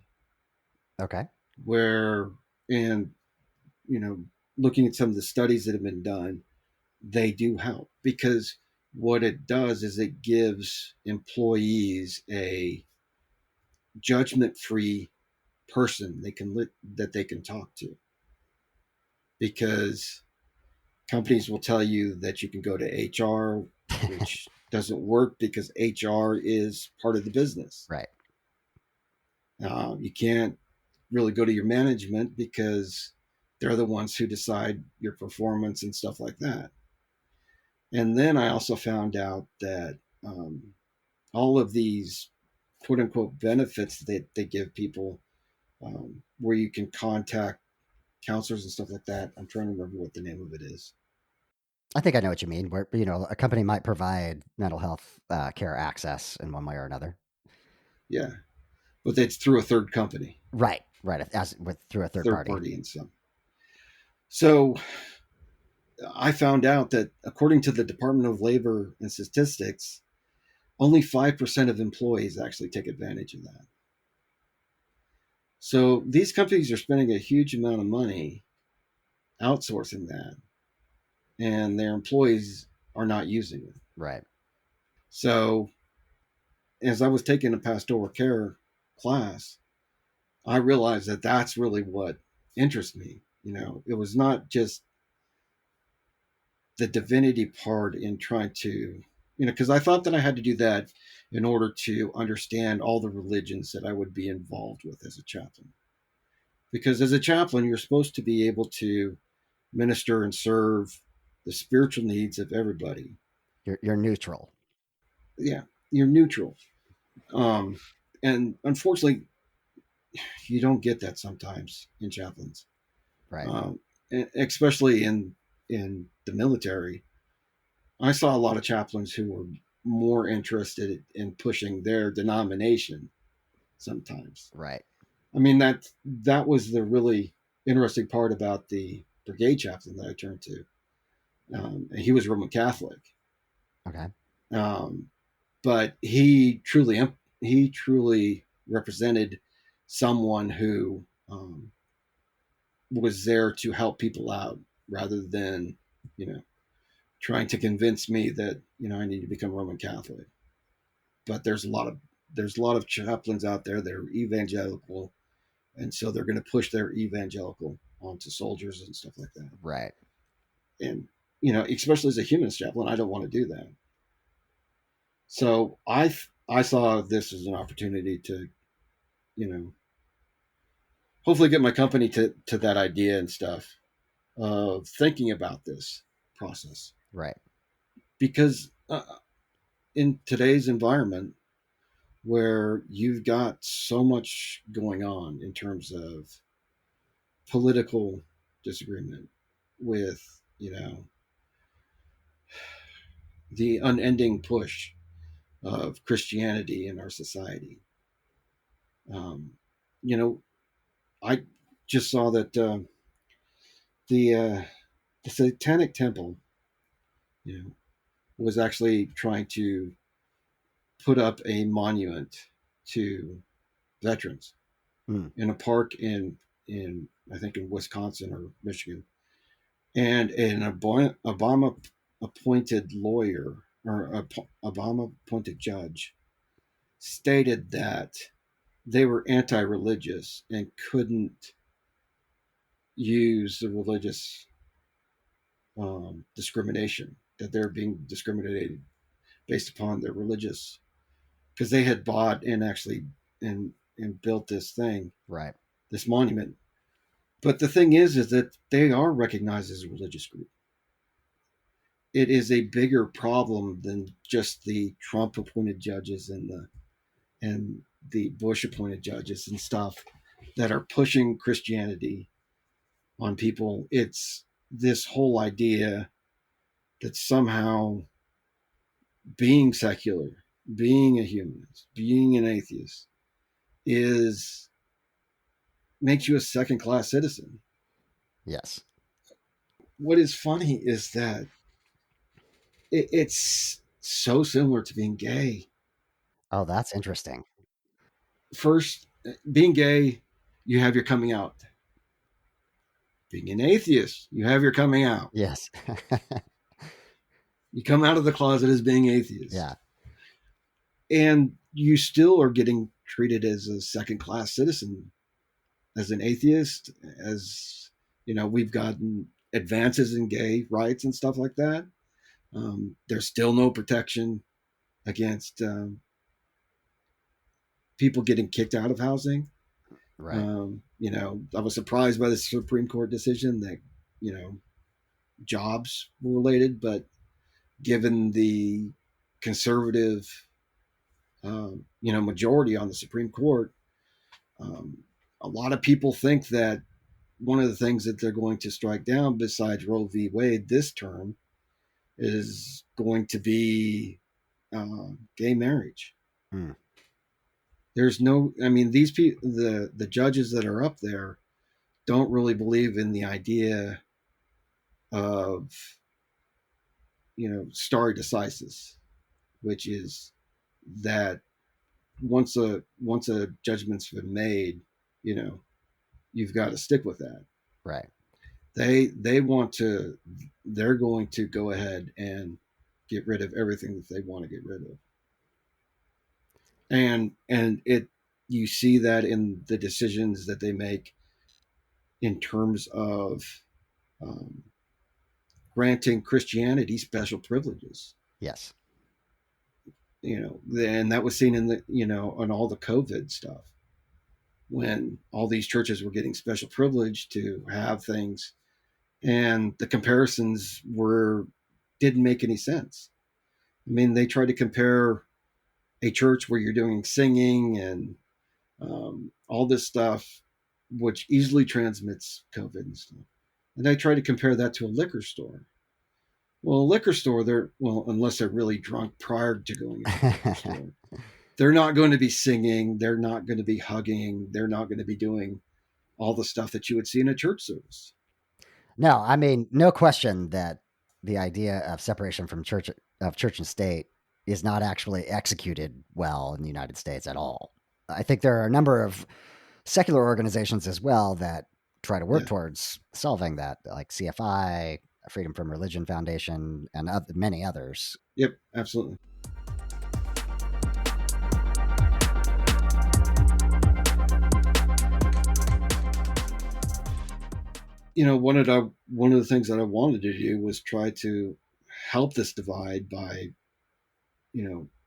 Okay. where, and you know, looking at some of the studies that have been done, they do help because what it does is it gives employees a judgment-free person that they can talk to, because companies will tell you that you can go to HR, which doesn't work because HR is part of the business. Right. You can't really go to your management because they're the ones who decide your performance and stuff like that. And then I also found out that all of these quote unquote benefits that they give people, where you can contact counselors and stuff like that. I'm trying to remember what the name of it is. I think I know what you mean. Where a company might provide mental health care access in one way or another. Yeah, but it's through a third company, Right. Right. As with through a third third party. party and stuff. So I found out that according to the Department of Labor and Statistics, only 5% of employees actually take advantage of that. So these companies are spending a huge amount of money outsourcing that, and their employees are not using it. Right. So as I was taking a pastoral care class, I realized that that's really what interests me. It was not just the divinity part in trying to, because I thought that I had to do that in order to understand all the religions that I would be involved with as a chaplain. Because as a chaplain, you're supposed to be able to minister and serve the spiritual needs of everybody. You're neutral. Yeah, you're neutral. Um, and unfortunately, you don't get that sometimes in chaplains, Right. um, especially in the military. I saw a lot of chaplains who were more interested in pushing their denomination sometimes. Right. I mean, that was the really interesting part about the brigade chaplain that I turned to. And he was Roman Catholic, Okay. um, but he truly represented someone who, was there to help people out rather than, you know, trying to convince me that I need to become Roman Catholic. But there's a lot of chaplains out there that are evangelical, and so they're going to push their evangelical onto soldiers and stuff like that. Right. And especially as a humanist chaplain, I don't want to do that. So I saw this as an opportunity to, hopefully get my company to that idea and stuff of thinking about this process, Right. because in today's environment where you've got so much going on in terms of political disagreement with the unending push of Christianity in our society. Um, you know, I just saw that the the Satanic Temple, was actually trying to put up a monument to veterans Mm. in a park in I think in Wisconsin or Michigan, and an Obama appointed lawyer or Obama appointed judge stated that they were anti-religious and couldn't use the religious discrimination, that they're being discriminated based upon their religious, because they had bought and actually and built this thing, Right. this monument. But the thing is that they are recognized as a religious group. It is a bigger problem than just the Trump appointed judges and the Bush appointed judges and stuff that are pushing Christianity on people. It's this whole idea that somehow being secular, being a humanist, being an atheist is makes you a second class citizen. Yes. What is funny is that it's so similar to being gay. Oh, that's interesting. First, being gay, you have your coming out. Being an atheist, you have your coming out. Yes. You come out of the closet as being atheist. Yeah. And you still are getting treated as a second class citizen, as an atheist, as we've gotten advances in gay rights and stuff like that. There's still no protection against people getting kicked out of housing. Right. I was surprised by the Supreme Court decision that jobs were related, but given the conservative majority on the Supreme Court, um, a lot of people think that one of the things that they're going to strike down, besides Roe v. Wade this term, is going to be gay marriage. Mm. There's no, I mean, these people, the judges that are up there, don't really believe in the idea of stare decisis, which is that once a judgment's been made, you know, you've got to stick with that. Right. They want to, they're going to go ahead and get rid of everything that they want to get rid of. And it, you see that in the decisions that they make in terms of um, granting Christianity special privileges. Yes. And that was seen in on all the COVID stuff, when all these churches were getting special privilege to have things, and the comparisons didn't make any sense. I mean, they tried to compare a church where you're doing singing and all this stuff, which easily transmits COVID and stuff. And they try to compare that to a liquor store. Well, a liquor store, unless they're really drunk prior to going into the liquor store, they're not going to be singing. They're not going to be hugging. They're not going to be doing all the stuff that you would see in a church service. No, I mean, no question that the idea of separation from church and state is not actually executed well in the United States at all. I think there are a number of secular organizations as well that try to work towards solving that, like CFI, Freedom from Religion Foundation, and many others. Yep, absolutely. One of the things that I wanted to do was try to help this divide by,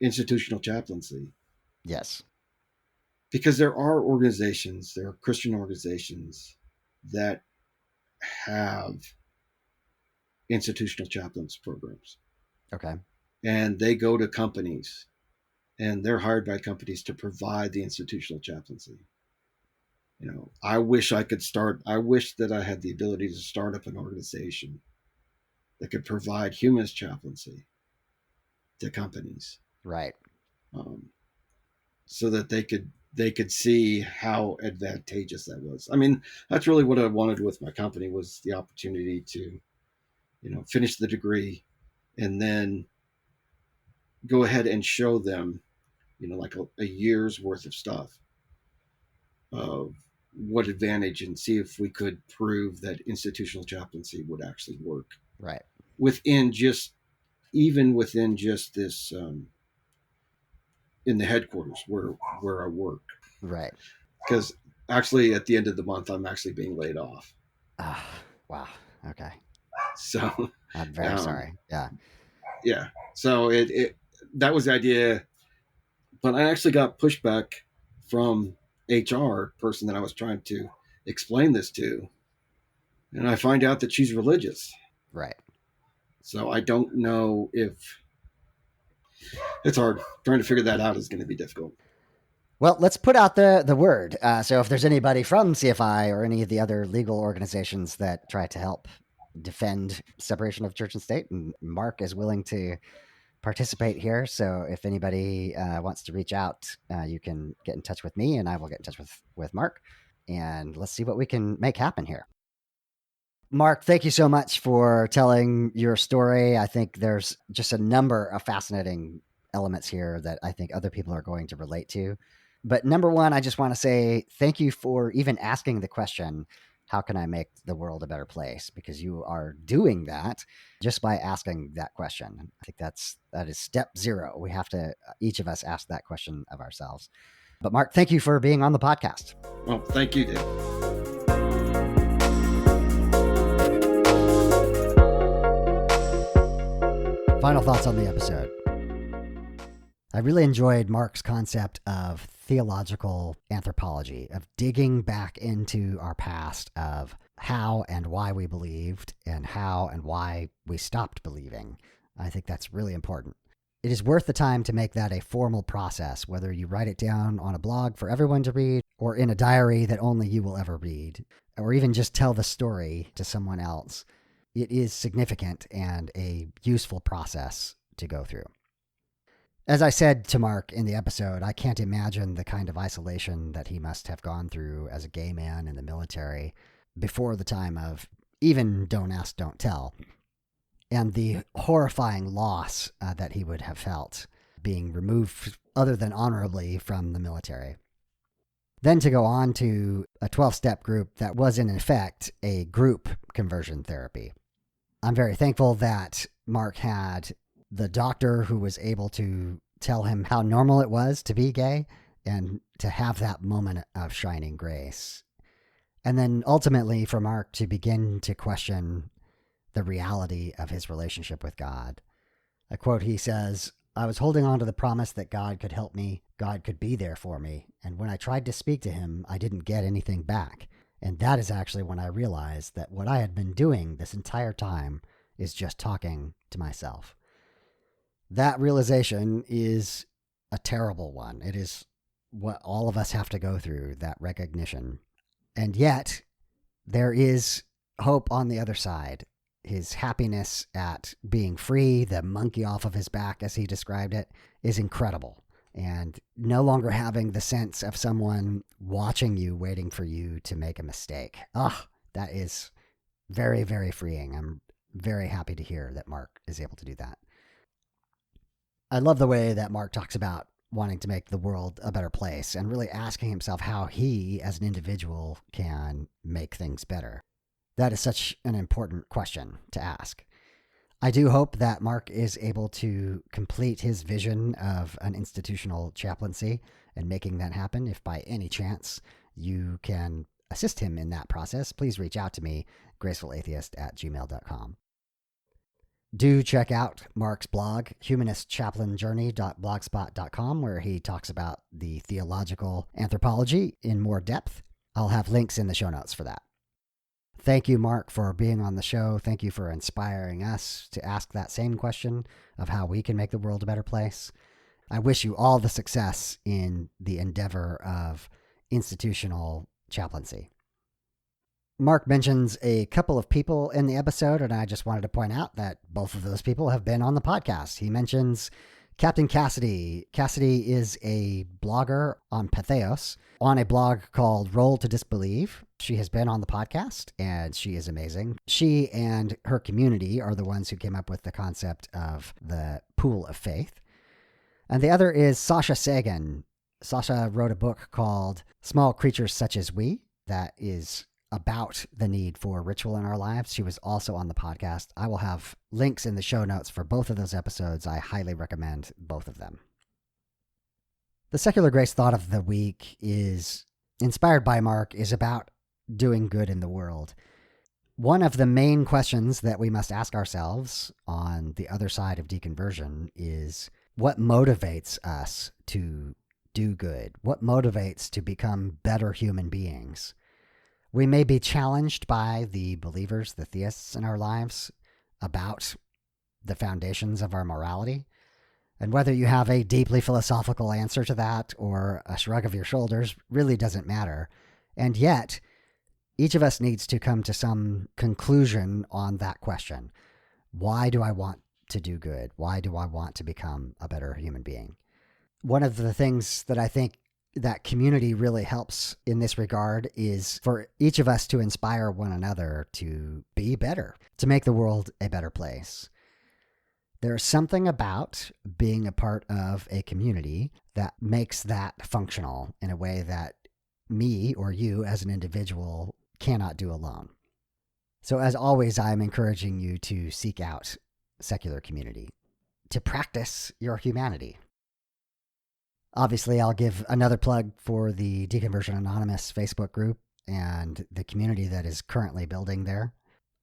institutional chaplaincy. Yes. Because there are Christian organizations that have institutional chaplains programs. Okay. And they go to companies, and they're hired by companies to provide the institutional chaplaincy. I wish that I had the ability to start up an organization that could provide humanist chaplaincy to companies. Right. So that they could see how advantageous that was. I mean, that's really what I wanted with my company, was the opportunity to, finish the degree and then go ahead and show them, like a year's worth of stuff of what advantage, and see if we could prove that institutional chaplaincy would actually work. Right. Within just this, in the headquarters where I work. Right. Because actually, at the end of the month, I'm actually being laid off. Wow. Okay. So I'm very sorry. Yeah. Yeah. So that was the idea, but I actually got pushback from HR person that I was trying to explain this to, and I find out that she's religious. Right. So I don't know if it's hard. Trying to figure that out is going to be difficult. Well, let's put out the word. So if there's anybody from CFI or any of the other legal organizations that try to help defend separation of church and state, and Mark is willing to participate here. So if anybody wants to reach out, you can get in touch with me, and I will get in touch with Mark, and let's see what we can make happen here. Mark, thank you so much for telling your story. I think there's just a number of fascinating elements here that I think other people are going to relate to. But number one, I just want to say thank you for even asking the question, how can I make the world a better place? Because you are doing that just by asking that question. I think that is step zero. We have to, each of us, ask that question of ourselves. But Mark, thank you for being on the podcast. Well, thank you, Dave. Final thoughts on the episode. I really enjoyed Mark's concept of theological anthropology, of digging back into our past, of how and why we believed and how and why we stopped believing. I think that's really important. It is worth the time to make that a formal process, whether you write it down on a blog for everyone to read, or in a diary that only you will ever read, or even just tell the story to someone else. It is significant and a useful process to go through. As I said to Mark in the episode, I can't imagine the kind of isolation that he must have gone through as a gay man in the military before the time of even Don't Ask, Don't Tell, and the horrifying loss that he would have felt being removed, other than honorably, from the military. Then to go on to a 12-step group that was in effect a group conversion therapy. I'm very thankful that Mark had the doctor who was able to tell him how normal it was to be gay and to have that moment of shining grace. And then ultimately for Mark to begin to question the reality of his relationship with God. A quote, he says, "I was holding on to the promise that God could help me, God could be there for me. And when I tried to speak to him, I didn't get anything back. And that is actually when I realized that what I had been doing this entire time is just talking to myself." That realization is a terrible one. It is what all of us have to go through, that recognition. And yet, there is hope on the other side. His happiness at being free, the monkey off of his back, as he described it, is incredible. And no longer having the sense of someone watching you, waiting for you to make a mistake. That is very, very freeing. I'm very happy to hear that Mark is able to do that. I love the way that Mark talks about wanting to make the world a better place and really asking himself how he, as an individual, can make things better. That is such an important question to ask. I do hope that Mark is able to complete his vision of an institutional chaplaincy and making that happen. If by any chance you can assist him in that process, please reach out to me, gracefulatheist@gmail.com. Do check out Mark's blog, humanistchaplainjourney.blogspot.com, where he talks about the theological anthropology in more depth. I'll have links in the show notes for that. Thank you, Mark, for being on the show. Thank you for inspiring us to ask that same question of how we can make the world a better place. I wish you all the success in the endeavor of institutional chaplaincy. Mark mentions a couple of people in the episode, and I just wanted to point out that both of those people have been on the podcast. He mentions Captain Cassidy. Cassidy is a blogger on Patheos, on a blog called Roll to Disbelieve. She has been on the podcast, and she is amazing. She and her community are the ones who came up with the concept of the pool of faith. And the other is Sasha Sagan. Sasha wrote a book called Small Creatures Such as We that is about the need for ritual in our lives. She was also on the podcast. I will have links in the show notes for both of those episodes. I highly recommend both of them. The Secular Grace Thought of the Week is inspired by Mark, is about doing good in the world. One of the main questions that we must ask ourselves on the other side of deconversion is, what motivates us to do good? What motivates to become better human beings? We may be challenged by the believers, the theists in our lives, about the foundations of our morality. And whether you have a deeply philosophical answer to that or a shrug of your shoulders really doesn't matter. And yet, each of us needs to come to some conclusion on that question. Why do I want to do good? Why do I want to become a better human being? One of the things that I think that community really helps in this regard is for each of us to inspire one another to be better, to make the world a better place. There's something about being a part of a community that makes that functional in a way that me or you as an individual cannot do alone. So as always, I'm encouraging you to seek out secular community, to practice your humanity. Obviously, I'll give another plug for the Deconversion Anonymous Facebook group and the community that is currently building there.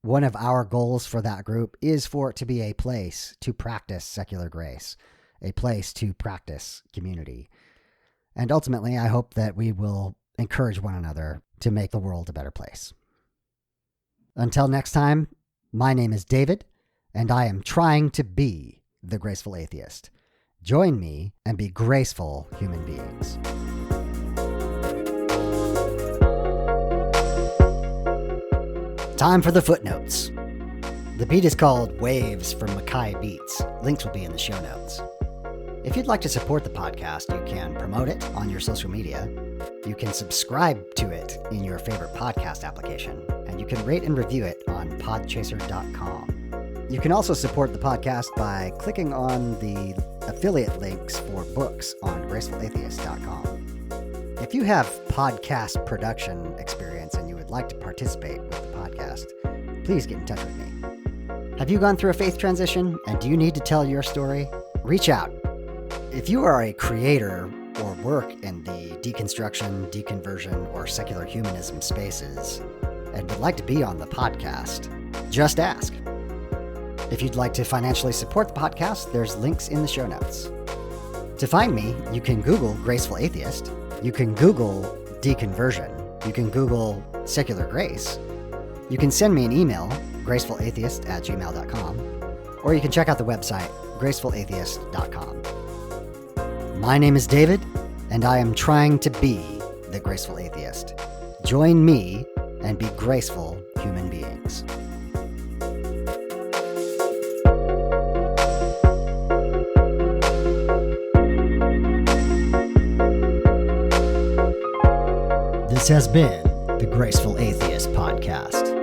One of our goals for that group is for it to be a place to practice secular grace, a place to practice community. And ultimately, I hope that we will encourage one another to make the world a better place. Until next time, my name is David, and I am trying to be the graceful atheist. Join me and be graceful human beings. Time for the footnotes. The beat is called Waves from Mackay Beats. Links will be in the show notes. If you'd like to support the podcast, you can promote it on your social media. You can subscribe to it in your favorite podcast application, and you can rate and review it on podchaser.com. You can also support the podcast by clicking on the affiliate links for books on gracefulatheist.com. If you have podcast production experience and you would like to participate with the podcast, please get in touch with me. Have you gone through a faith transition and do you need to tell your story? Reach out. If you are a creator or work in the deconstruction, deconversion, or secular humanism spaces and would like to be on the podcast, just ask. If you'd like to financially support the podcast, there's links in the show notes. To find me, you can Google Graceful Atheist, you can Google Deconversion, you can Google Secular Grace, you can send me an email, gracefulatheist@gmail.com, or you can check out the website, gracefulatheist.com. My name is David, and I am trying to be the graceful atheist. Join me and be graceful human beings. This has been the Graceful Atheist Podcast.